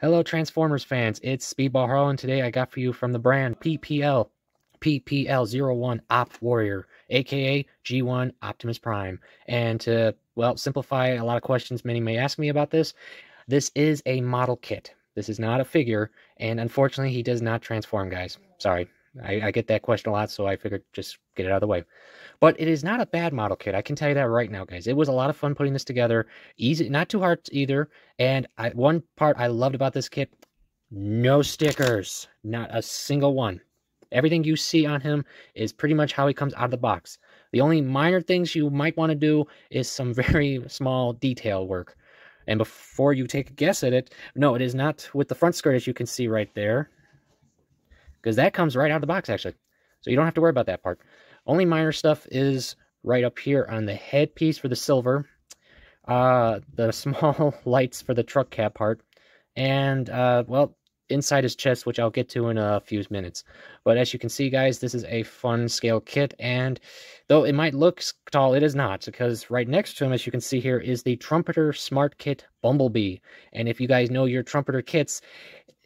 Hello Transformers fans, it's Speedball Harlow, and today I got for you from the brand PPL-01 Op Warrior, aka G1 Optimus Prime. And to, well, simplify a lot of questions many may ask me about this, this is a model kit. This is not a figure, and unfortunately he does not transform, guys. Sorry, I get that question a lot, so I figured just get it out of the way. But it is not a bad model kit. I can tell you that right now, guys. It was a lot of fun putting this together. Easy, not too hard either. And one part I loved about this kit, no stickers. Not a single one. Everything you see on him is pretty much how he comes out of the box. The only minor things you might want to do is some very small detail work. And before you take a guess at it, no, it is not with the front skirt, as you can see right there. Because that comes right out of the box, actually. So you don't have to worry about that part. Only minor stuff is right up here on the headpiece for the silver, the small lights for the truck cap part, and, well, inside his chest, which I'll get to in a few minutes. But as you can see, guys, this is a fun scale kit, and though it might look tall, it is not, because right next to him, as you can see here, is the Trumpeter Smart Kit Bumblebee. And if you guys know your Trumpeter kits,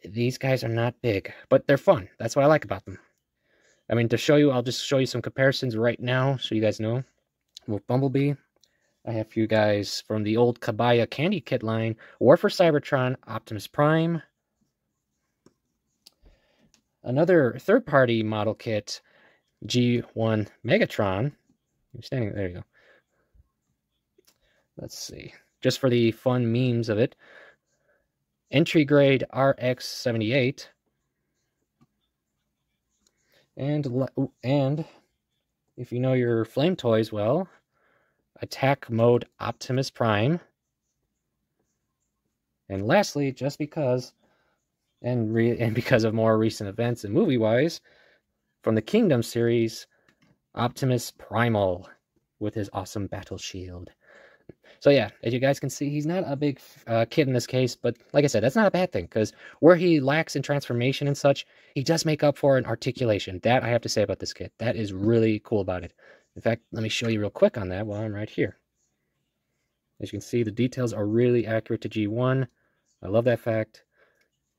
these guys are not big, but they're fun. That's what I like about them. I mean, to show you, I'll just show you some comparisons right now so you guys know. With Bumblebee, I have for you guys from the old Kabaya Candy Kit line, War for Cybertron, Optimus Prime. Another third-party model kit, G1 Megatron. You're standing there, you go. Let's see. Just for the fun memes of it. Entry grade RX-78. And if you know your flame toys well, Attack Mode Optimus Prime. And lastly, just because, and because of more recent events and movie-wise, from the Kingdom series, Optimus Primal with his awesome battle shield. So yeah, as you guys can see, he's not a big kid in this case, but like I said, that's not a bad thing, because where he lacks in transformation and such, he does make up for in articulation. That I have to say about this kit. That is really cool about it. In fact, let me show you real quick on that while I'm right here. As you can see, the details are really accurate to G1. I love that fact.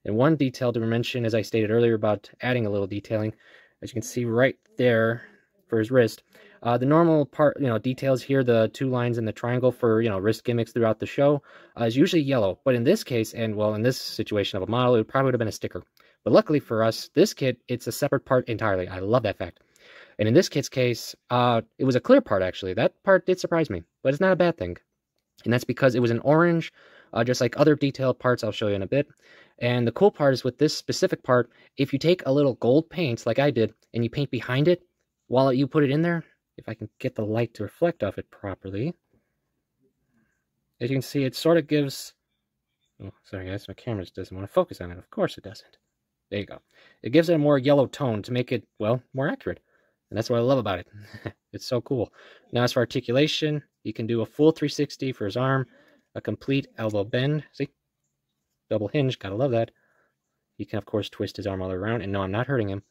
And one detail to mention, as I stated earlier about adding a little detailing, as you can see right there for his wrist, the normal part, details here, the two lines in the triangle for, wrist gimmicks throughout the show, is usually yellow. But in this case, and well, in this situation of a model, it probably would have been a sticker. But luckily for us, this kit, it's a separate part entirely. I love that fact. And in this kit's case, it was a clear part, actually. That part did surprise me, but it's not a bad thing. And that's because it was an orange, just like other detailed parts I'll show you in a bit. And the cool part is with this specific part, if you take a little gold paint, like I did, and you paint behind it, while you put it in there, if I can get the light to reflect off it properly, as you can see, it sort of gives... Oh, sorry guys, my camera just doesn't want to focus on it. Of course it doesn't. There you go. It gives it a more yellow tone to make it, well, more accurate. And that's what I love about it. It's so cool. Now, as for articulation, you can do a full 360 for his arm, a complete elbow bend. See? Double hinge, gotta love that. You can, of course, twist his arm all around, and no, I'm not hurting him.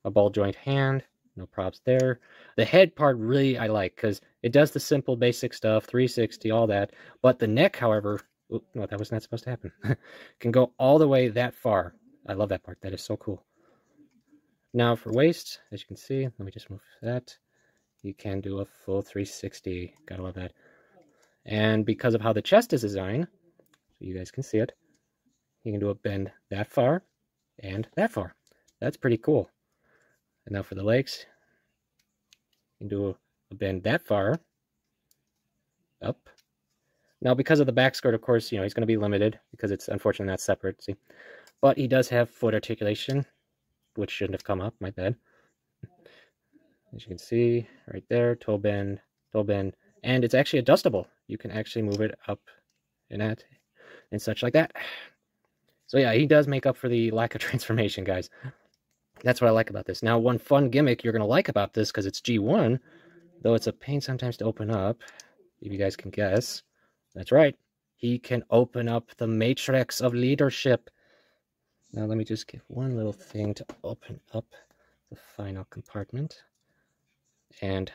A ball joint hand, no props there. The head part really I like, because it does the simple basic stuff, 360, all that. But the neck, however, no, that was not supposed to happen, can go all the way that far. I love that part. That is so cool. Now for waist, as you can see, let me just move that. You can do a full 360. Gotta love that. And because of how the chest is designed, so you guys can see it, you can do a bend that far and that far. That's pretty cool. And now for the legs, you can do a bend that far, up. Now because of the back skirt, of course, he's going to be limited because it's unfortunately not separate, see. But he does have foot articulation, which shouldn't have come up, my bad. As you can see, right there, toe bend, and it's actually adjustable. You can actually move it up and such like that. So yeah, he does make up for the lack of transformation, guys. That's what I like about this. Now, one fun gimmick you're going to like about this, because it's G1, though it's a pain sometimes to open up, if you guys can guess. That's right. He can open up the matrix of leadership. Now, let me just give one little thing to open up the final compartment. And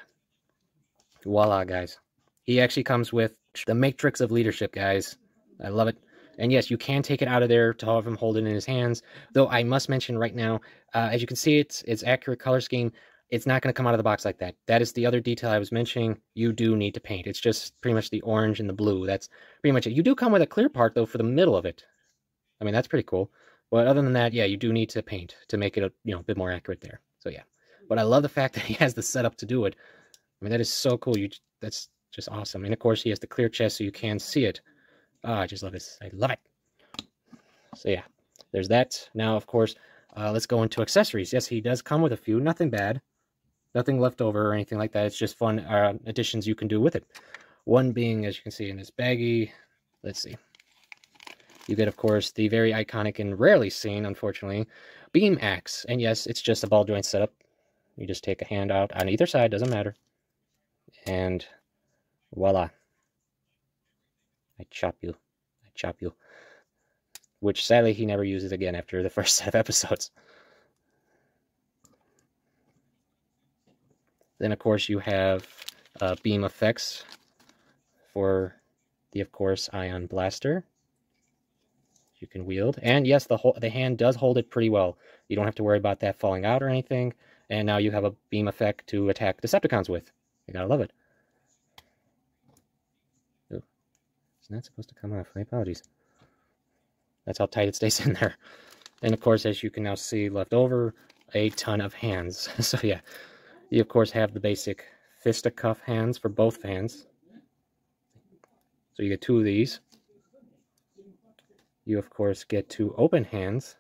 voila, guys. He actually comes with the matrix of leadership, guys. I love it. And yes, you can take it out of there to have him hold it in his hands. Though I must mention right now, as you can see, it's accurate color scheme. It's not going to come out of the box like that. That is the other detail I was mentioning. You do need to paint. It's just pretty much the orange and the blue. That's pretty much it. You do come with a clear part, though, for the middle of it. I mean, that's pretty cool. But other than that, yeah, you do need to paint to make it a bit more accurate there. So yeah. But I love the fact that he has the setup to do it. I mean, that is so cool. That's just awesome. And of course, he has the clear chest so you can see it. Oh, I just love this. I love it. So yeah, there's that. Now, of course, let's go into accessories. Yes, he does come with a few. Nothing bad. Nothing left over or anything like that. It's just fun additions you can do with it. One being, as you can see in this baggie, let's see. You get, of course, the very iconic and rarely seen, unfortunately, beam axe. And yes, it's just a ball joint setup. You just take a hand out on either side, doesn't matter. And voila. I chop you. I chop you. Which, sadly, he never uses again after the first set of episodes. Then, of course, you have beam effects for the, of course, ion blaster. You can wield. And yes, the hand does hold it pretty well. You don't have to worry about that falling out or anything. And now you have a beam effect to attack Decepticons with. You gotta love it. Ooh, it's not supposed to come off. My apologies. That's how tight it stays in there. And of course, as you can now see left over, a ton of hands. So yeah, you of course have the basic fisticuff hands for both hands. So you get two of these. You, of course, get two open hands.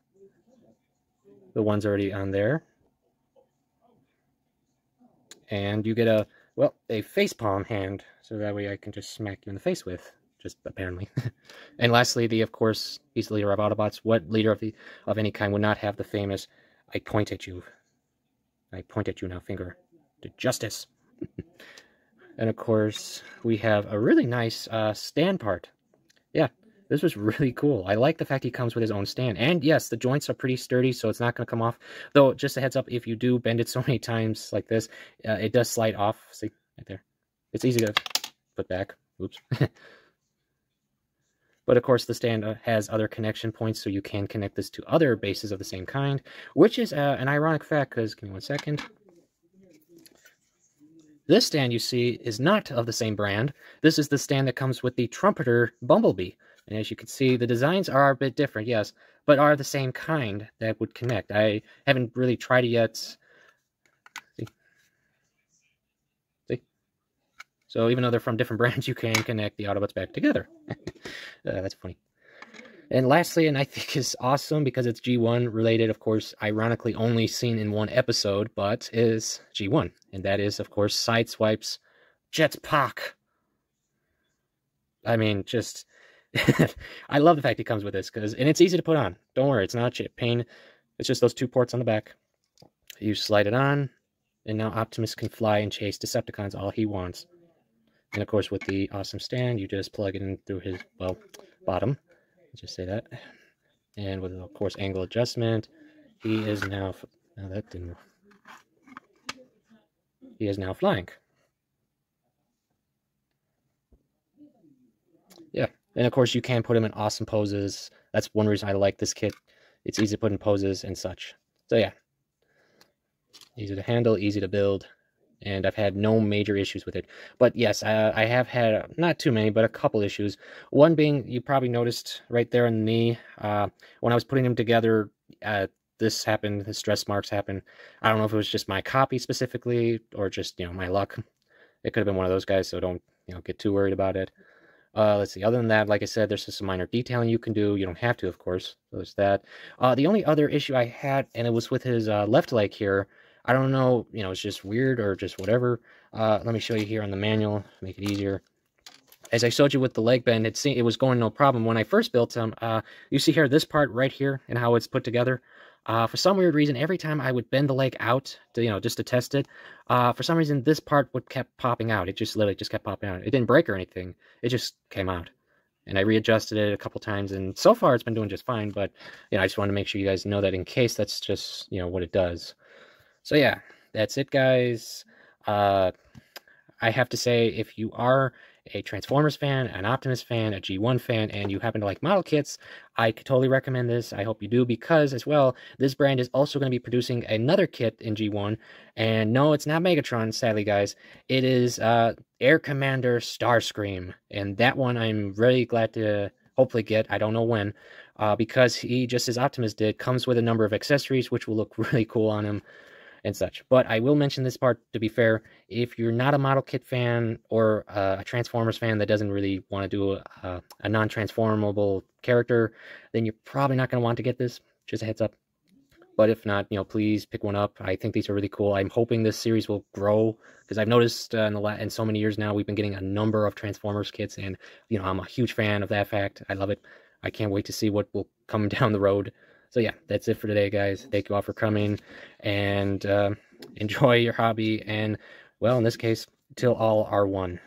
The one's already on there. And you get a facepalm hand, so that way I can just smack you in the face with, just apparently. And lastly, of course, he's the leader of Autobots. What leader of any kind would not have the famous, I point at you. I point at you now, finger to justice. And of course, we have a really nice stand part. Yeah. This was really cool. I like the fact he comes with his own stand. And yes, the joints are pretty sturdy, so it's not going to come off. Though, just a heads up, if you do bend it so many times like this, it does slide off. See, right there. It's easy to put back. Oops. But of course, the stand has other connection points, so you can connect this to other bases of the same kind, which is an ironic fact, because, give me 1 second. This stand, you see, is not of the same brand. This is the stand that comes with the Trumpeter Bumblebee. And as you can see, the designs are a bit different, yes, but are the same kind that would connect. I haven't really tried it yet. See? So even though they're from different brands, you can connect the Autobots back together. That's funny. And lastly, and I think is awesome because it's G1 related, of course, ironically only seen in one episode, but is G1. And that is, of course, Sideswipe's Jetpack. I mean, just... I love the fact he comes with this, and it's easy to put on. Don't worry, it's not pain. It's just those two ports on the back. You slide it on, and now Optimus can fly and chase Decepticons all he wants. And of course, with the awesome stand, you just plug it in through his, bottom. Let's just say that. And with, of course, angle adjustment, he is now... No, that didn't... He is now flying. Yeah. And of course, you can put him in awesome poses. That's one reason I like this kit. It's easy to put in poses and such. So yeah, easy to handle, easy to build, and I've had no major issues with it. But yes, I have had, not too many, but a couple issues. One being, you probably noticed right there in the knee, when I was putting them together, this happened, the stress marks happened. I don't know if it was just my copy specifically, or just, my luck. It could have been one of those guys, so don't, get too worried about it. Let's see, other than that, like I said, there's just some minor detailing you can do. You don't have to, of course. So there's that. The only other issue I had, and it was with his left leg here. I don't know, it's just weird or just whatever. Let me show you here on the manual, make it easier. As I showed you with the leg bend, it was going no problem. When I first built him, you see here, this part right here and how it's put together. For some weird reason, every time I would bend the leg out to, just to test it, for some reason, this part kept popping out. It just literally just kept popping out. It didn't break or anything. It just came out. And I readjusted it a couple times, and so far it's been doing just fine. But, I just wanted to make sure you guys know that in case that's just, what it does. So, yeah, that's it, guys. I have to say, if you are a Transformers fan, an Optimus fan, a G1 fan, and you happen to like model kits, I could totally recommend this. I hope you do, because as well, this brand is also going to be producing another kit in G1, and no, it's not Megatron, sadly, guys. It is Air Commander Starscream, and that one I'm really glad to hopefully get. I don't know when, because he, just as Optimus did, comes with a number of accessories, which will look really cool on him and such. But I will mention this part, to be fair, if you're not a model kit fan or a Transformers fan that doesn't really want to do a non-transformable character, then you're probably not going to want to get this. Just a heads up. But if not, please pick one up. I think these are really cool. I'm hoping this series will grow, because I've noticed in so many years now, we've been getting a number of Transformers kits, and I'm a huge fan of that fact. I love it. I can't wait to see what will come down the road. So yeah, that's it for today, guys. Thank you all for coming, and enjoy your hobby, and, well, in this case, till all are one.